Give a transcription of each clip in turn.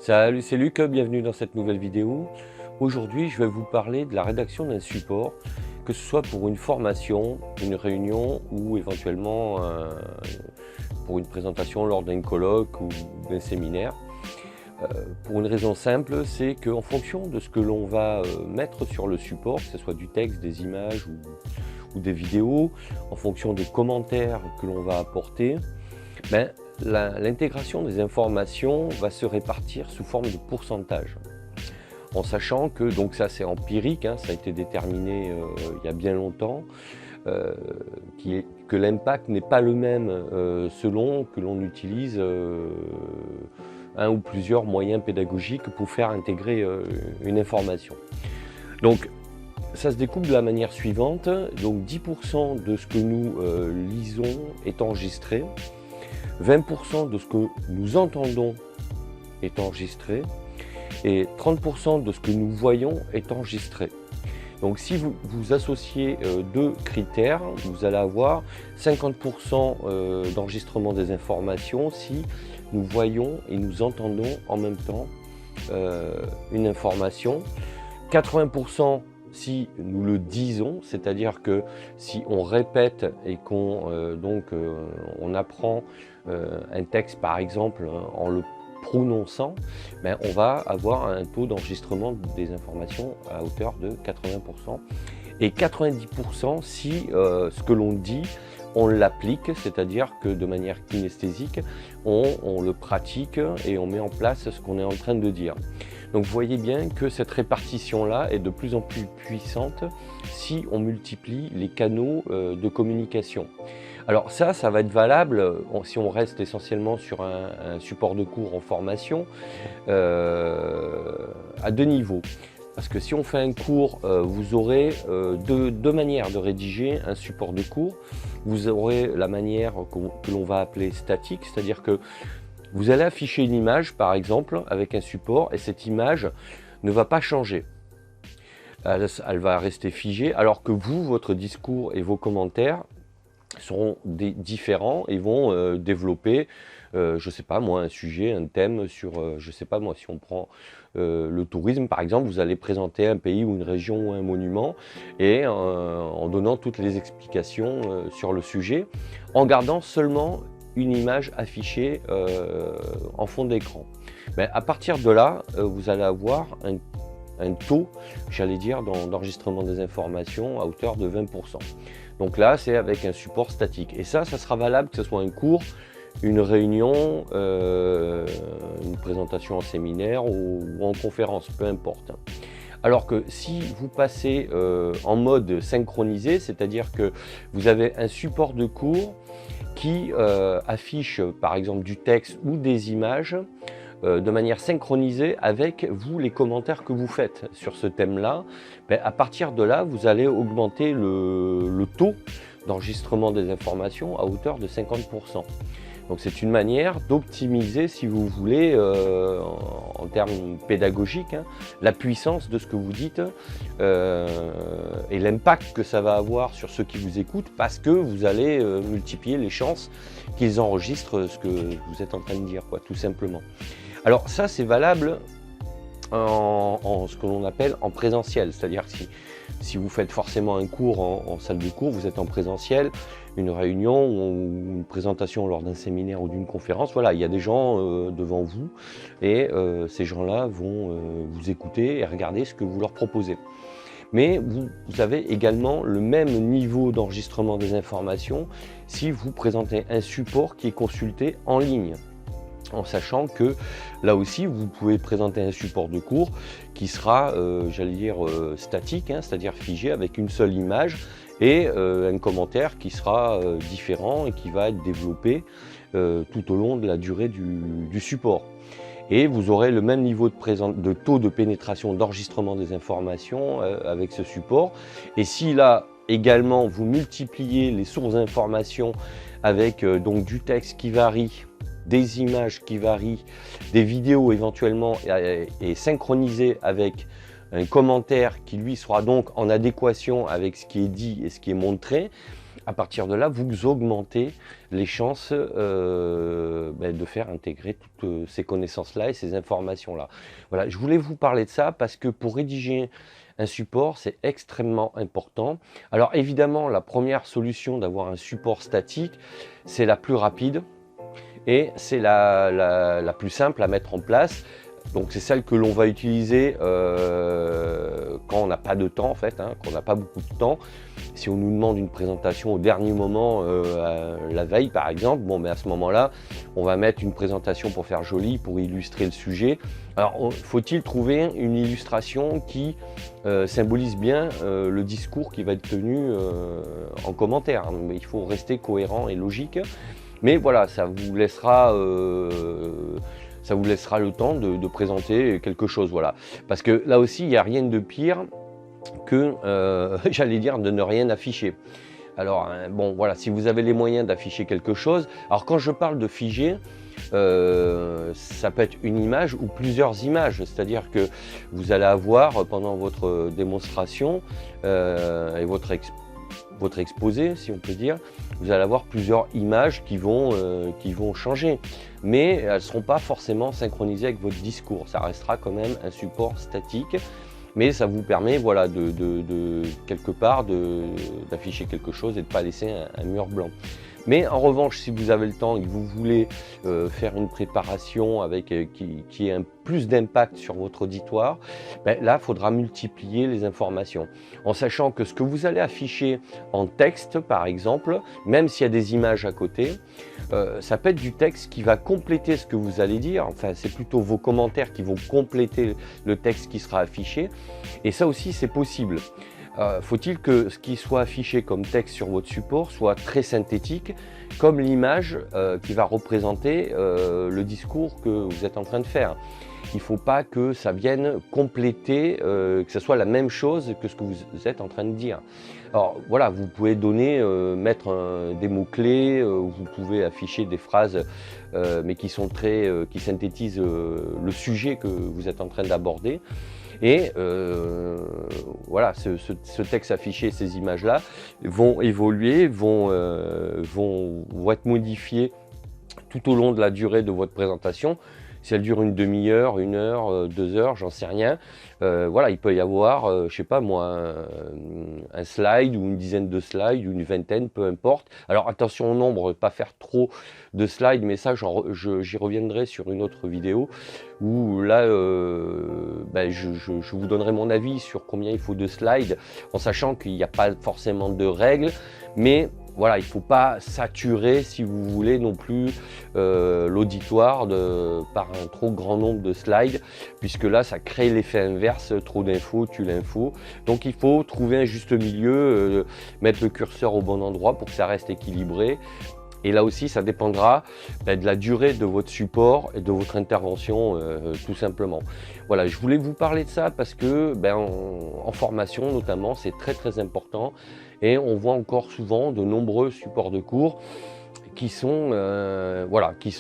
Salut, c'est Luc, bienvenue dans cette nouvelle vidéo. Aujourd'hui, je vais vous parler de la rédaction d'un support, que ce soit pour une formation, une réunion ou éventuellement pour une présentation lors d'un colloque ou d'un séminaire. Pour une raison simple, c'est qu'en fonction de ce que l'on va mettre sur le support, que ce soit du texte, des images ou des vidéos, en fonction des commentaires que l'on va apporter, l'intégration des informations va se répartir sous forme de pourcentage. En sachant que, donc ça c'est empirique, ça a été déterminé il y a bien longtemps, que l'impact n'est pas le même selon que l'on utilise un ou plusieurs moyens pédagogiques pour faire intégrer une information. Donc ça se découpe de la manière suivante, donc 10% de ce que nous lisons est enregistré, 20% de ce que nous entendons est enregistré et 30% de ce que nous voyons est enregistré. Donc si vous associez deux critères, vous allez avoir 50% d'enregistrement des informations si nous voyons et nous entendons en même temps une information, 80% si nous le disons, c'est-à-dire que si on répète et qu'on on apprend un texte par exemple en le prononçant, on va avoir un taux d'enregistrement des informations à hauteur de 80% et 90% si ce que l'on dit on l'applique, c'est-à-dire que de manière kinesthésique on le pratique et on met en place ce qu'on est en train de dire. Donc vous voyez bien que cette répartition-là est de plus en plus puissante si on multiplie les canaux de communication. Alors ça va être valable si on reste essentiellement sur un support de cours en formation à deux niveaux. Parce que si on fait un cours, vous aurez deux manières de rédiger un support de cours. Vous aurez la manière que l'on va appeler statique, c'est-à-dire que vous allez afficher une image, par exemple, avec un support, et cette image ne va pas changer. Elle va rester figée, alors que vous, votre discours et vos commentaires seront différents et vont développer, je ne sais pas moi, un sujet, un thème sur, je ne sais pas moi, si on prend le tourisme par exemple, vous allez présenter un pays ou une région ou un monument et en donnant toutes les explications sur le sujet, en gardant seulement une image affichée en fond d'écran. À partir de là, vous allez avoir un taux, j'allais dire, d'enregistrement des informations à hauteur de 20%. Donc là, c'est avec un support statique. Et ça sera valable que ce soit un cours, une réunion, une présentation en séminaire ou en conférence, peu importe. Alors que si vous passez en mode synchronisé, c'est-à-dire que vous avez un support de cours qui affiche par exemple du texte ou des images de manière synchronisée avec vous, les commentaires que vous faites sur ce thème-là, à partir de là, vous allez augmenter le taux d'enregistrement des informations à hauteur de 50%. Donc c'est une manière d'optimiser, si vous voulez, en termes pédagogiques, la puissance de ce que vous dites et l'impact que ça va avoir sur ceux qui vous écoutent, parce que vous allez multiplier les chances qu'ils enregistrent ce que vous êtes en train de dire, tout simplement. Alors ça, c'est valable en ce que l'on appelle en présentiel, c'est-à-dire que si vous faites forcément un cours en salle de cours, vous êtes en présentiel, une réunion ou une présentation lors d'un séminaire ou d'une conférence, voilà, il y a des gens devant vous et ces gens-là vont vous écouter et regarder ce que vous leur proposez. Mais vous avez également le même niveau d'enregistrement des informations si vous présentez un support qui est consulté en ligne. En sachant que là aussi vous pouvez présenter un support de cours qui sera j'allais dire statique, c'est-à-dire figé avec une seule image et un commentaire qui sera différent et qui va être développé tout au long de la durée du support. Et vous aurez le même niveau de taux de pénétration d'enregistrement des informations avec ce support. Et si là également vous multipliez les sources d'informations avec donc du texte qui varie, des images qui varient, des vidéos éventuellement et synchronisées avec un commentaire qui lui sera donc en adéquation avec ce qui est dit et ce qui est montré, à partir de là, vous augmentez les chances de faire intégrer toutes ces connaissances-là et ces informations-là. Voilà, je voulais vous parler de ça parce que pour rédiger un support, c'est extrêmement important. Alors évidemment, la première solution d'avoir un support statique, c'est la plus rapide et c'est la plus simple à mettre en place. Donc c'est celle que l'on va utiliser quand on n'a pas de temps en fait, hein, quand on n'a pas beaucoup de temps. Si on nous demande une présentation au dernier moment, la veille par exemple, bon mais à ce moment-là, on va mettre une présentation pour faire joli, pour illustrer le sujet. Alors faut-il trouver une illustration qui symbolise bien le discours qui va être tenu en commentaire, hein. Il faut rester cohérent et logique. Mais voilà, ça vous laissera le temps de présenter quelque chose, voilà. Parce que là aussi, il n'y a rien de pire que, j'allais dire, de ne rien afficher. Alors, bon, voilà, si vous avez les moyens d'afficher quelque chose, alors quand je parle de figer, ça peut être une image ou plusieurs images, c'est-à-dire que vous allez avoir pendant votre démonstration et votre exposé, si on peut dire, vous allez avoir plusieurs images qui vont changer. Mais elles ne seront pas forcément synchronisées avec votre discours. Ça restera quand même un support statique. Mais ça vous permet voilà, quelque part d'afficher quelque chose et de ne pas laisser un mur blanc. Mais en revanche, si vous avez le temps et que vous voulez faire une préparation avec, qui ait un plus d'impact sur votre auditoire, ben là, il faudra multiplier les informations. En sachant que ce que vous allez afficher en texte, par exemple, même s'il y a des images à côté, ça peut être du texte qui va compléter ce que vous allez dire. Enfin, c'est plutôt vos commentaires qui vont compléter le texte qui sera affiché. Et ça aussi, c'est possible. Faut-il que ce qui soit affiché comme texte sur votre support soit très synthétique, comme l'image qui va représenter le discours que vous êtes en train de faire. Il ne faut pas que ça vienne compléter, que ce soit la même chose que ce que vous êtes en train de dire. Alors voilà, vous pouvez donner, mettre des mots-clés, vous pouvez afficher des phrases, mais qui sont qui synthétisent le sujet que vous être en train d'aborder. Et voilà, ce texte affiché, ces images-là vont évoluer, vont être modifiées tout au long de la durée de votre présentation. Si elle dure une demi-heure, 1 heure, 2 heures, j'en sais rien. Voilà, il peut y avoir, je sais pas moi, un slide ou une dizaine de slides, ou une vingtaine, peu importe. Alors attention au nombre, pas faire trop de slides, mais ça j'y reviendrai sur une autre vidéo où là je vous donnerai mon avis sur combien il faut de slides, en sachant qu'il n'y a pas forcément de règles, mais voilà, il ne faut pas saturer, si vous voulez, non plus l'auditoire par un trop grand nombre de slides, puisque là, ça crée l'effet inverse, trop d'infos tue l'info. Donc il faut trouver un juste milieu, mettre le curseur au bon endroit pour que ça reste équilibré. Et là aussi, ça dépendra de la durée de votre support et de votre intervention, tout simplement. Voilà, je voulais vous parler de ça parce que en formation notamment, c'est très très important. Et on voit encore souvent de nombreux supports de cours qui sont, voilà, qui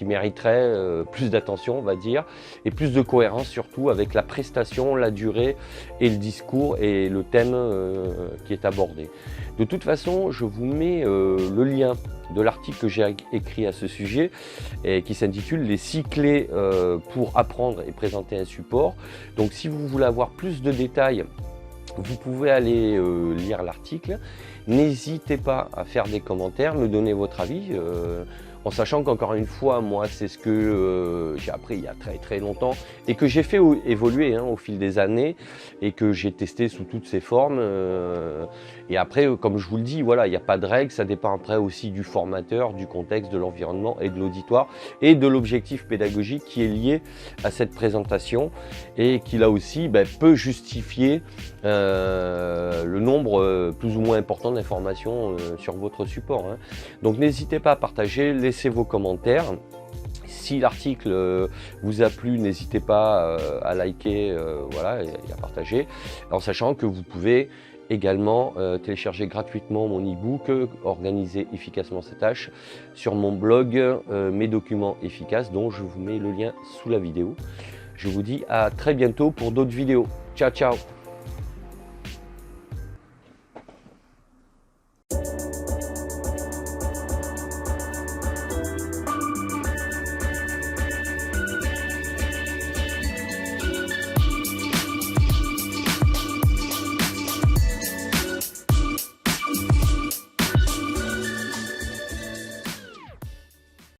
mériteraient plus d'attention, on va dire, et plus de cohérence surtout avec la prestation, la durée et le discours et le thème qui est abordé. De toute façon, je vous mets le lien de l'article que j'ai écrit à ce sujet et qui s'intitule « Les 6 clés pour apprendre et présenter un support ». Donc si vous voulez avoir plus de détails, vous pouvez aller lire l'article. N'hésitez pas à faire des commentaires, me donner votre avis, en sachant qu'encore une fois, moi, c'est ce que j'ai appris il y a très très longtemps et que j'ai fait évoluer au fil des années et que j'ai testé sous toutes ses formes. Et après, comme je vous le dis, voilà, il n'y a pas de règle, ça dépend après aussi du formateur, du contexte, de l'environnement et de l'auditoire et de l'objectif pédagogique qui est lié à cette présentation et qui là aussi peut justifier le nombre plus ou moins important d'informations sur votre support. Donc n'hésitez pas à partager, laissez vos commentaires. Si l'article vous a plu, n'hésitez pas à liker voilà, et à partager, en sachant que vous pouvez également télécharger gratuitement mon e-book Organiser efficacement ses tâches sur mon blog Mes documents efficaces, dont je vous mets le lien sous la vidéo. Je vous dis à très bientôt pour d'autres vidéos. Ciao ciao.